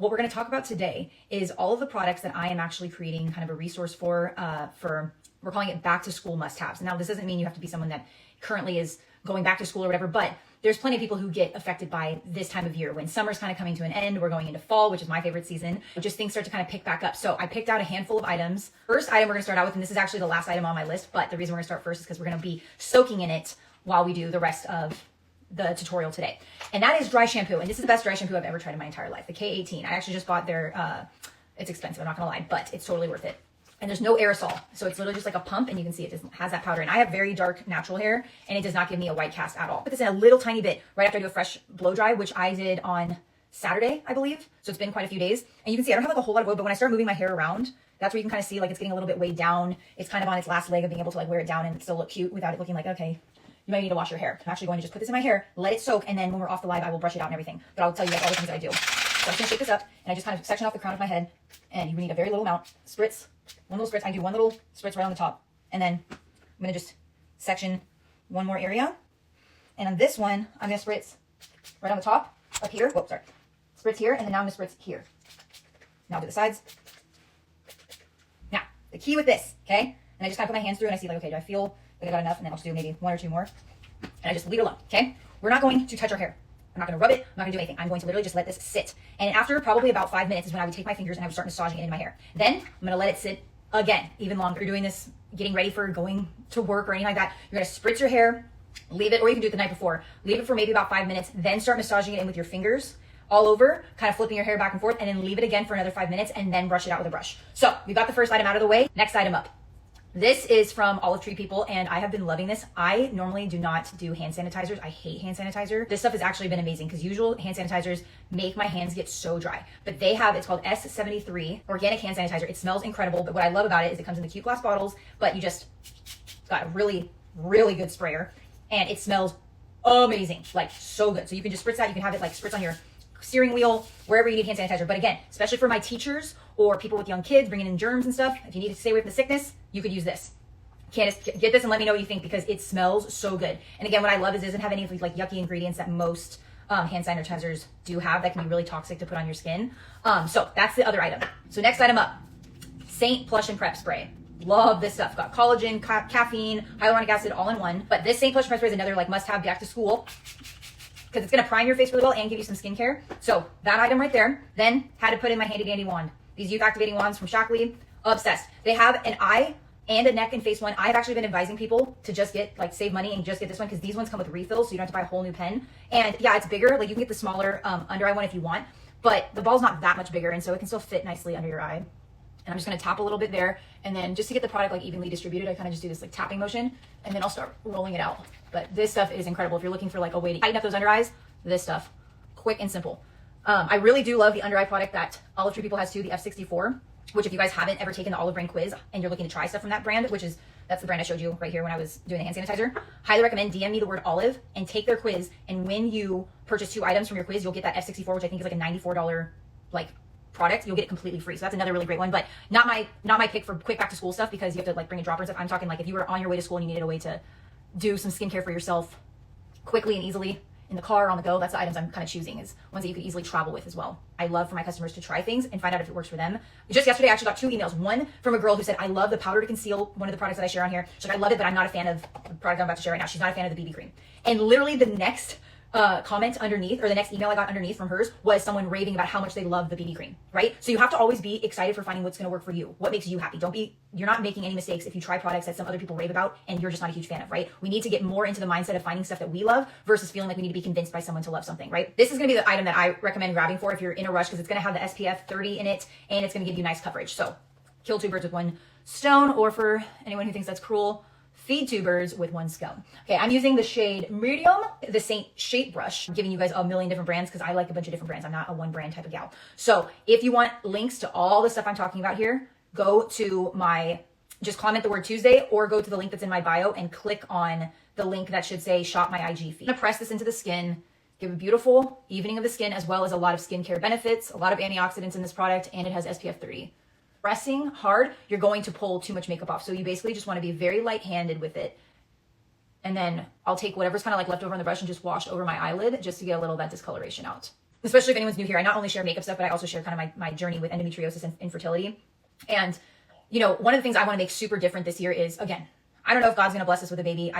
what we're going to talk about today is all of the products that I am actually creating kind of a resource for we're calling it back to school must-haves. Now, this doesn't mean you have to be someone that currently is going back to school or whatever, but there's plenty of people who get affected by this time of year when summer's kind of coming to an end. We're going into fall, which is my favorite season. Just things start to kind of pick back up. So I picked out a handful of items. First item we're going to start out with, and this is actually the last item on my list, but the reason we're going to start first is because we're going to be soaking in it while we do the rest of the tutorial today. And that is dry shampoo. And this is the best dry shampoo I've ever tried in my entire life. The K18. I actually just bought their, it's expensive, I'm not gonna lie, but it's totally worth it. And there's no aerosol. So it's literally just like a pump, and you can see it just has that powder. And I have very dark natural hair, and it does not give me a white cast at all. Put this in a little tiny bit right after I do a fresh blow dry, which I did on Saturday, I believe. So it's been quite a few days. And you can see I don't have like a whole lot of oil, but when I start moving my hair around, that's where you can kind of see like it's getting a little bit weighed down. It's kind of on its last leg of being able to like wear it down and still look cute without it looking like, okay, you might need to wash your hair. I'm actually going to just put this in my hair, let it soak, and then when we're off the live, I will brush it out and everything. But I'll tell you guys all the things that I do. So I'm just gonna shake this up, and I just kind of section off the crown of my head, and you need a very little amount. Spritz, one little spritz. I do one little spritz right on the top, and then I'm gonna just section one more area. And on this one, I'm gonna spritz right on the top, up here. Whoops, sorry. Spritz here, and then now I'm gonna spritz here. Now I'll do the sides. Now, the key with this, okay? And I just kind of put my hands through, and I see like, okay, do I feel like I got enough? And then I'll just do maybe one or two more. And I just leave it alone, okay? We're not going to touch our hair. I'm not going to rub it. I'm not going to do anything. I'm going to literally just let this sit. And after probably about 5 minutes is when I would take my fingers and I would start massaging it in my hair. Then I'm going to let it sit again, even longer. You're doing this, getting ready for going to work or anything like that. You're going to spritz your hair, leave it, or you can do it the night before. Leave it for maybe about 5 minutes, then start massaging it in with your fingers all over, kind of flipping your hair back and forth, and then leave it again for another 5 minutes, and then brush it out with a brush. So we got the first item out of the way. Next item up. This is from Olive Tree People, and I have been loving this. I normally do not do hand sanitizers. I hate hand sanitizer. This stuff has actually been amazing because usual hand sanitizers make my hands get so dry. But they have, it's called S75 Organic Hand Sanitizer. It smells incredible, but what I love about it is it comes in the cute glass bottles, but you just got a really, really good sprayer, and it smells amazing, like so good. So you can just spritz that. You can have it like spritz on your steering wheel, wherever you need hand sanitizer. But again, especially for my teachers or people with young kids bringing in germs and stuff, if you need to stay away from the sickness, you could use this. Candace, get this and let me know what you think because it smells so good. And again, what I love is it doesn't have any of these like yucky ingredients that most hand sanitizers do have that can be really toxic to put on your skin. So that's the other item. So next item up, Seint Plush and Prep Spray. Love this stuff. Got collagen, caffeine, hyaluronic acid all in one. But this Seint Plush and Prep Spray is another like must-have back to school, because it's going to prime your face really well and give you some skincare. So that item right there. Then had to put in my handy dandy wand. These youth activating wands from Shockley. Obsessed. They have an eye and a neck and face one. I've actually been advising people to just get like save money and just get this one because these ones come with refills, so you don't have to buy a whole new pen. And yeah, it's bigger. Like you can get the smaller under eye one if you want, but the ball's not that much bigger, and so it can still fit nicely under your eye. And I'm just going to tap a little bit there, and then just to get the product like evenly distributed, I kind of just do this like tapping motion, and then I'll start rolling it out. But this stuff is incredible if you're looking for like a way to tighten up those under eyes. This stuff, quick and simple. I really do love the under eye product that Olive Tree People has too, the F64, which if you guys haven't ever taken the Olive Brain quiz and you're looking to try stuff from that brand, that's the brand I showed you right here when I was doing the hand sanitizer, highly recommend DM me the word Olive and take their quiz. And when you purchase 2 items from your quiz, you'll get that F64, which I think is like a $94 like product. You'll get it completely free. So that's another really great one, but not my pick for quick back to school stuff because you have to like bring a dropper and stuff. I'm talking like if you were on your way to school and you needed a way to do some skincare for yourself quickly and easily, in the car or on the go, that's the items I'm kind of choosing, is ones that you could easily travel with as well. I love for my customers to try things and find out if it works for them. Just yesterday, I actually got 2 emails. One from a girl who said, I love the powder to conceal, one of the products that I share on here. She's like, I love it, but I'm not a fan of the product I'm about to share right now. She's not a fan of the BB cream. And literally the next comment underneath, or the next email I got underneath from hers, was someone raving about how much they love the BB cream, right? So you have to always be excited for finding what's going to work for you, what makes you happy. You're not making any mistakes if you try products that some other people rave about and you're just not a huge fan of, right? We need to get more into the mindset of finding stuff that we love versus feeling like we need to be convinced by someone to love something, right? This is going to be the item that I recommend grabbing for if you're in a rush, because it's going to have the SPF 30 in it and it's going to give you nice coverage. So kill 2 birds with 1 stone, or for anyone who thinks that's cruel, feed 2 birds with 1 scone. Okay, I'm using the shade Medium, the Seint Shape Brush. I'm giving you guys a million different brands because I like a bunch of different brands. I'm not a one brand type of gal. So if you want links to all the stuff I'm talking about here, go to just comment the word Tuesday, or go to the link that's in my bio and click on the link that should say shop my IG feed. I'm gonna press this into the skin, give a beautiful evening of the skin, as well as a lot of skincare benefits, a lot of antioxidants in this product, and it has SPF 30. Pressing hard, you're going to pull too much makeup off. So you basically just want to be very light-handed with it. And then I'll take whatever's kind of like left over on the brush and just wash over my eyelid just to get a little of that discoloration out. especially if anyone's new here, I not only share makeup stuff, but I also share kind of my journey with endometriosis and infertility. And, you know, one of the things I want to make super different this year is, again, I don't know if God's going to bless us with a baby.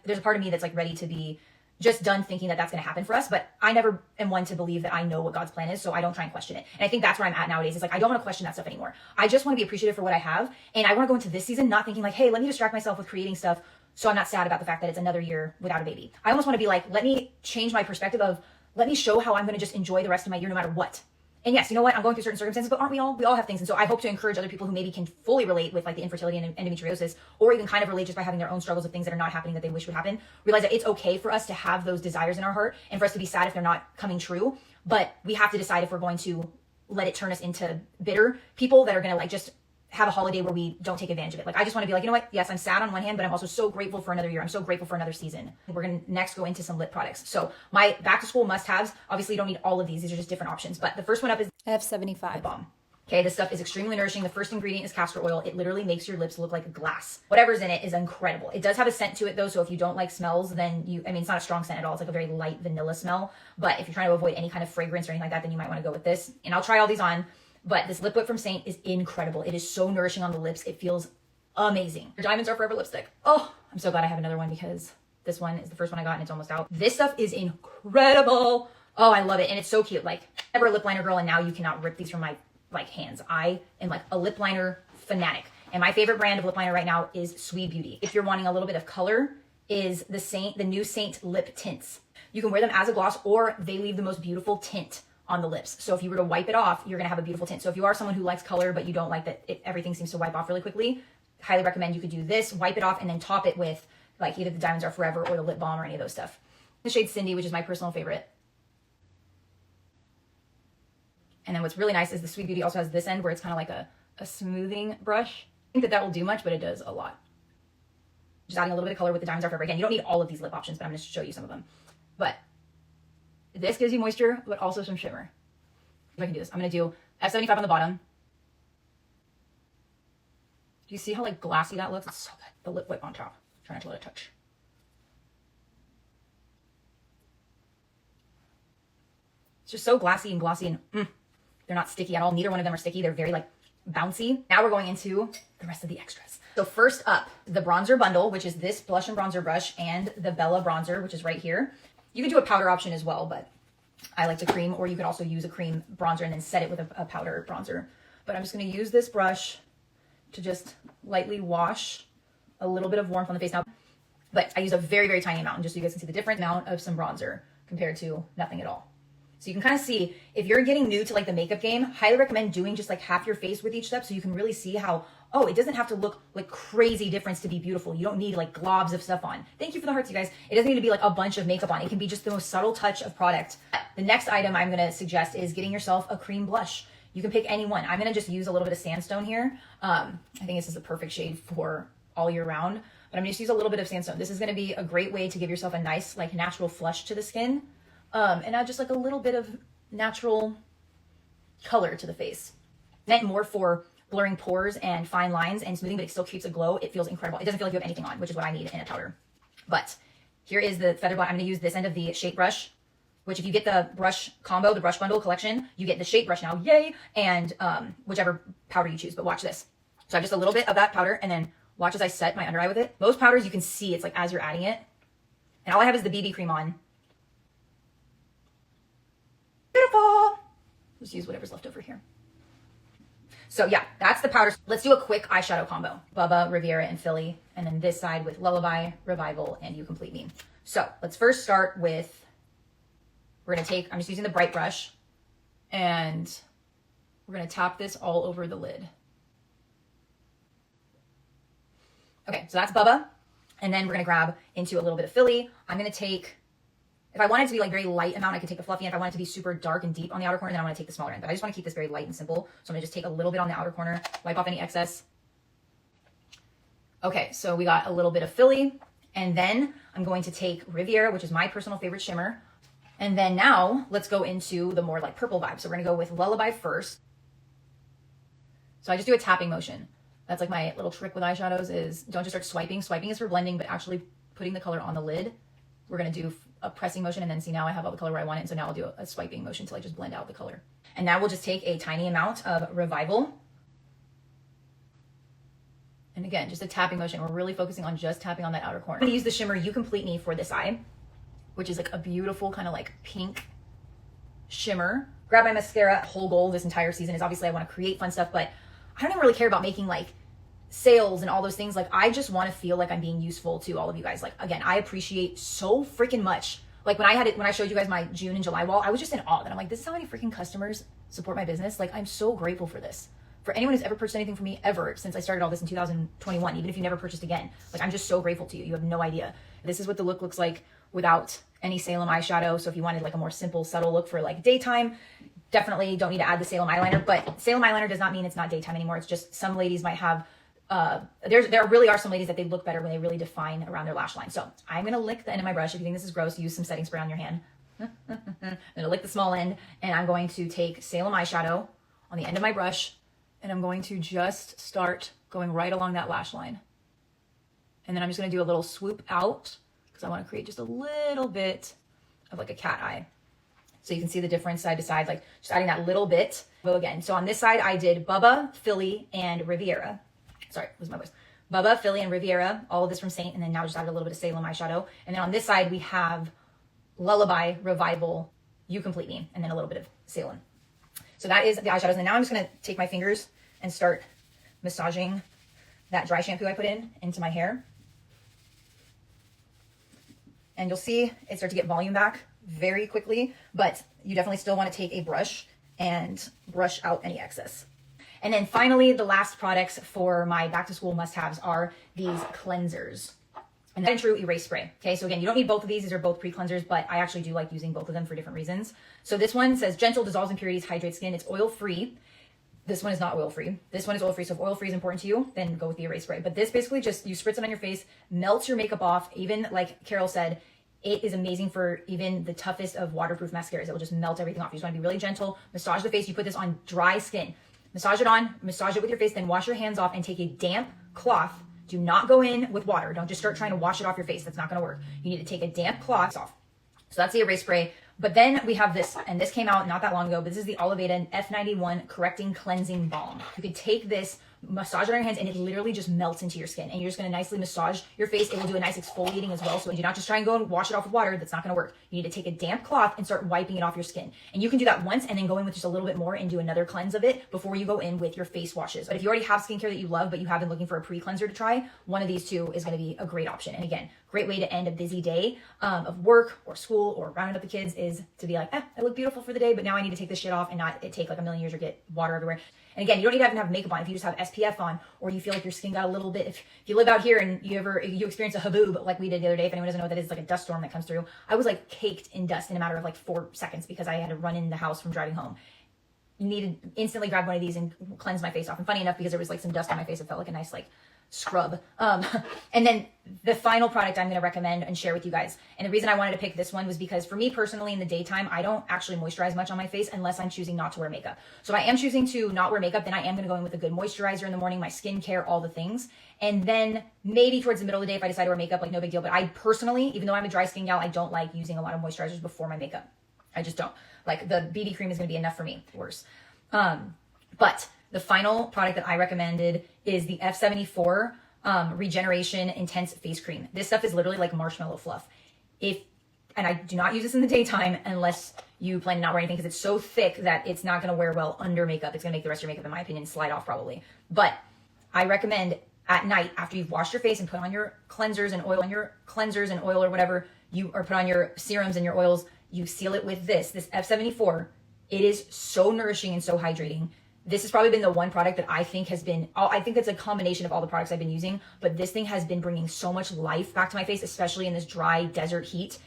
There's a part of me that's like ready to be just done thinking that that's going to happen for us. But I never am one to believe that I know what God's plan is. So I don't try and question it. And I think that's where I'm at nowadays. It's like, I don't want to question that stuff anymore. I just want to be appreciative for what I have. And I want to go into this season not thinking like, hey, let me distract myself with creating stuff so I'm not sad about the fact that it's another year without a baby. I almost want to be like, let me change my perspective of, let me show how I'm going to just enjoy the rest of my year no matter what. And yes, you know what? I'm going through certain circumstances, but aren't we all? We all have things. And so I hope to encourage other people who maybe can fully relate with like the infertility and endometriosis, or even kind of relate just by having their own struggles of things that are not happening that they wish would happen. Realize that it's okay for us to have those desires in our heart and for us to be sad if they're not coming true. But we have to decide if we're going to let it turn us into bitter people that are going to like just have a holiday where we don't take advantage of it. Like, I just want to be like, you know what? Yes, I'm sad on one hand, but I'm also so grateful for another year. I'm so grateful for another season. We're going to next go into some lip products. So my back to school must-haves, obviously you don't need all of these. These are just different options. But the first one up is F75 Lip Balm. Okay, this stuff is extremely nourishing. The first ingredient is castor oil. It literally makes your lips look like a glass. Whatever's in it is incredible. It does have a scent to it though, so if you don't like smells, then it's not a strong scent at all. It's like a very light vanilla smell. But if you're trying to avoid any kind of fragrance or anything like that, then you might want to go with this. And I'll try all these on. But this lip whip from Seint is incredible. It is so nourishing on the lips. It feels amazing. Your Diamonds Are Forever lipstick. Oh, I'm so glad I have another one because this one is the first one I got and it's almost out. This stuff is incredible. Oh, I love it. And it's so cute. Like, never a lip liner girl, and now you cannot rip these from my like hands. I am like a lip liner fanatic. And my favorite brand of lip liner right now is SWEED Beauty. If you're wanting a little bit of color, is the new Seint Lip Tints. You can wear them as a gloss, or they leave the most beautiful tint on the lips. So if you were to wipe it off, you're gonna have a beautiful tint. So if you are someone who likes color, but you don't like that everything seems to wipe off really quickly, highly recommend you could do this, wipe it off, and then top it with like either the Diamonds Are Forever or the lip balm or any of those stuff. The shade Cindy, which is my personal favorite. And then what's really nice is the SWEED Beauty also has this end where it's kind of like a smoothing brush. I think that will do much, but it does a lot. Just adding a little bit of color with the Diamonds Are Forever. Again, you don't need all of these lip options, but I'm going to show you some of them. But this gives you moisture, but also some shimmer. If I can do this, I'm going to do F75 on the bottom. Do you see how like glassy that looks? It's so good. The lip whip on top. Try not to let it touch. It's just so glassy and glossy, and they're not sticky at all. Neither one of them are sticky. They're very like bouncy. Now we're going into the rest of the extras. So first up, the bronzer bundle, which is this blush and bronzer brush, and the Bella bronzer, which is right here. You can do a powder option as well, but I like the cream, or you could also use a cream bronzer and then set it with a powder bronzer. But I'm just going to use this brush to just lightly wash a little bit of warmth on the face now. But I use a very, very tiny amount, just so you guys can see the different amount of some bronzer compared to nothing at all. So you can kind of see, if you're getting new to like the makeup game, highly recommend doing just like half your face with each step, so you can really see how, oh, it doesn't have to look like crazy difference to be beautiful. You don't need like globs of stuff on. Thank you for the hearts, you guys. It doesn't need to be like a bunch of makeup on. It can be just the most subtle touch of product. The next item I'm going to suggest is getting yourself a cream blush. You can pick any one. I'm going to just use a little bit of Sandstone here. I think this is the perfect shade for all year round, but I'm going to just use a little bit of Sandstone. This is going to be a great way to give yourself a nice like natural flush to the skin. And add just like a little bit of natural color to the face. Meant more for blurring pores and fine lines and smoothing, but it still keeps a glow. It feels incredible. It doesn't feel like you have anything on, which is what I need in a powder. But here is the feather blot. I'm going to use this end of the shape brush, which if you get the brush combo, the brush bundle collection, you get the shape brush now, yay, and whichever powder you choose. But watch this. So I have just a little bit of that powder, and then watch as I set my under eye with it. Most powders you can see it's like as you're adding it. And all I have is the BB cream on. Beautiful. Just use whatever's left over here. So yeah, that's the powders. Let's do a quick eyeshadow combo. Bubba, Riviera, and Philly. And then this side with Lullaby, Revival, and You Complete Me. So let's first start with, we're going to take, I'm just using the bright brush, and we're going to tap this all over the lid. Okay, so that's Bubba. And then we're going to grab into a little bit of Philly. I'm going to take, if I want it to be like very light amount, I could take the fluffy end. If I want it to be super dark and deep on the outer corner, then I want to take the smaller end. But I just want to keep this very light and simple. So I'm going to just take a little bit on the outer corner, wipe off any excess. Okay, so we got a little bit of Philly. And then I'm going to take Riviera, which is my personal favorite shimmer. And then now let's go into the more like purple vibe. So we're going to go with Lullaby first. So I just do a tapping motion. That's like my little trick with eyeshadows is don't just start swiping. Swiping is for blending, but actually putting the color on the lid. We're going to do a pressing motion, and then see, now I have all the color where I want it. And so now I'll do a swiping motion to like just blend out the color. And now we'll just take a tiny amount of Revival. And again, just a tapping motion. We're really focusing on just tapping on that outer corner. I'm gonna use the shimmer You Complete Me for this eye, which is like a beautiful kind of like pink shimmer. Grab my mascara. Whole goal this entire season is obviously I want to create fun stuff, but I don't even really care about making like sales and all those things. Like, I just want to feel like I'm being useful to all of you guys. Like, again, I appreciate so freaking much. Like when I showed you guys my June and July wall, I was just in awe that I'm like, this is how many freaking customers support my business. Like, I'm so grateful for this. For anyone who's ever purchased anything from me ever since I started all this in 2021, even if you never purchased again, like, I'm just so grateful to you. You have no idea. This is what the look looks like without any Salem eyeshadow. So if you wanted like a more simple, subtle look for like daytime, definitely don't need to add the Salem eyeliner. But Salem eyeliner does not mean it's not daytime anymore. It's just some ladies might have, there really are some ladies that they look better when they really define around their lash line. So I'm going to lick the end of my brush. If you think this is gross, use some setting spray on your hand. I'm going to lick the small end, and I'm going to take Salem eyeshadow on the end of my brush, and I'm going to just start going right along that lash line. And then I'm just going to do a little swoop out because I want to create just a little bit of like a cat eye. So you can see the difference side to side, like just adding that little bit. Go again. So on this side, I did Bubba, Philly, and Riviera. Sorry, lose my voice. Bubba, Philly, and Riviera, all of this from Seint, and then now just added a little bit of Salem eyeshadow. And then on this side, we have Lullaby, Revival, You Complete Me, and then a little bit of Salem. So that is the eyeshadows. And now I'm just going to take my fingers and start massaging that dry shampoo I put into my hair. And you'll see it start to get volume back very quickly, but you definitely still want to take a brush and brush out any excess. And then finally, the last products for my back to school must-haves are these cleansers. And then true erase spray. Okay, so again, you don't need both of these. These are both pre-cleansers, but I actually do like using both of them for different reasons. So this one says gentle, dissolves impurities, hydrates skin. It's oil-free. This one is not oil-free. This one is oil-free. So if oil-free is important to you, then go with the erase spray. But this basically just, you spritz it on your face, melts your makeup off. Even like Carol said, it is amazing for even the toughest of waterproof mascaras. It will just melt everything off. You just want to be really gentle. Massage the face. You put this on dry skin. Massage it on, massage it with your face, then wash your hands off and take a damp cloth. Do not go in with water. Don't just start trying to wash it off your face. That's not going to work. You need to take a damp cloth off. So that's the erase spray. But then we have this, and this came out not that long ago, but this is the Oliveda F91 Correcting Cleansing Balm. You could take this, massage it on your hands, and it literally just melts into your skin. And you're just going to nicely massage your face. It will do a nice exfoliating as well. So do not just try and go and wash it off with water. That's not going to work. You need to take a damp cloth and start wiping it off your skin. And you can do that once and then go in with just a little bit more and do another cleanse of it before you go in with your face washes. But if you already have skincare that you love, but you have been looking for a pre-cleanser to try, one of these two is going to be a great option. And again, great way to end a busy day of work or school or rounding up the kids is to be like, I look beautiful for the day, but now I need to take this shit off and not it take like a million years or get water everywhere. And again, you don't need to even have makeup on. If you just have SPF on, or you feel like your skin got a little bit, if you live out here and you experience a haboob like we did the other day, if anyone doesn't know what that is, like a dust storm that comes through. I was like caked in dust in a matter of like 4 seconds because I had to run in the house from driving home. Needed instantly grab one of these and cleanse my face off. And funny enough, because there was like some dust on my face, it felt like a nice like scrub. And then the final product I'm going to recommend and share with you guys, and the reason I wanted to pick this one was because for me personally in the daytime, I don't actually moisturize much on my face unless I'm choosing not to wear makeup. So if I am choosing to not wear makeup, then I am going to go in with a good moisturizer in the morning, my skincare, all the things. And then maybe towards the middle of the day, if I decide to wear makeup, like no big deal. But I personally, even though I'm a dry skin gal, I don't like using a lot of moisturizers before my makeup. I just don't. Like the BB cream is going to be enough for me. Worse. But the final product that I recommended is the F74 Regeneration Intense Face Cream. This stuff is literally like marshmallow fluff. And I do not use this in the daytime unless you plan to not wear anything because it's so thick that it's not going to wear well under makeup. It's going to make the rest of your makeup, in my opinion, slide off probably. But I recommend at night after you've washed your face and put on your cleansers and oil, or whatever you, or put on your serums and your oils, you seal it with this F74. It is so nourishing and so hydrating. This has probably been the one product that I think has been, I think it's a combination of all the products I've been using, but this thing has been bringing so much life back to my face, especially in this dry desert heat.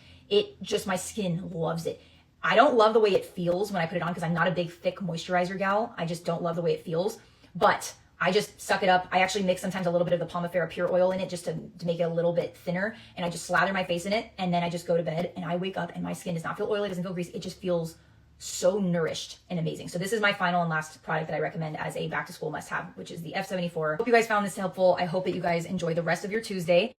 My skin loves it. I don't love the way it feels when I put it on because I'm not a big, thick moisturizer gal. I just don't love the way it feels, but I just suck it up. I actually mix sometimes a little bit of the Pomifera Pure Oil in it just to make it a little bit thinner, and I just slather my face in it, and then I just go to bed, and I wake up, and my skin does not feel oily, it doesn't feel greasy, it just feels so nourished and amazing. So this is my final and last product that I recommend as a back to school must have, which is the F74. Hope you guys found this helpful. I hope that you guys enjoy the rest of your Tuesday.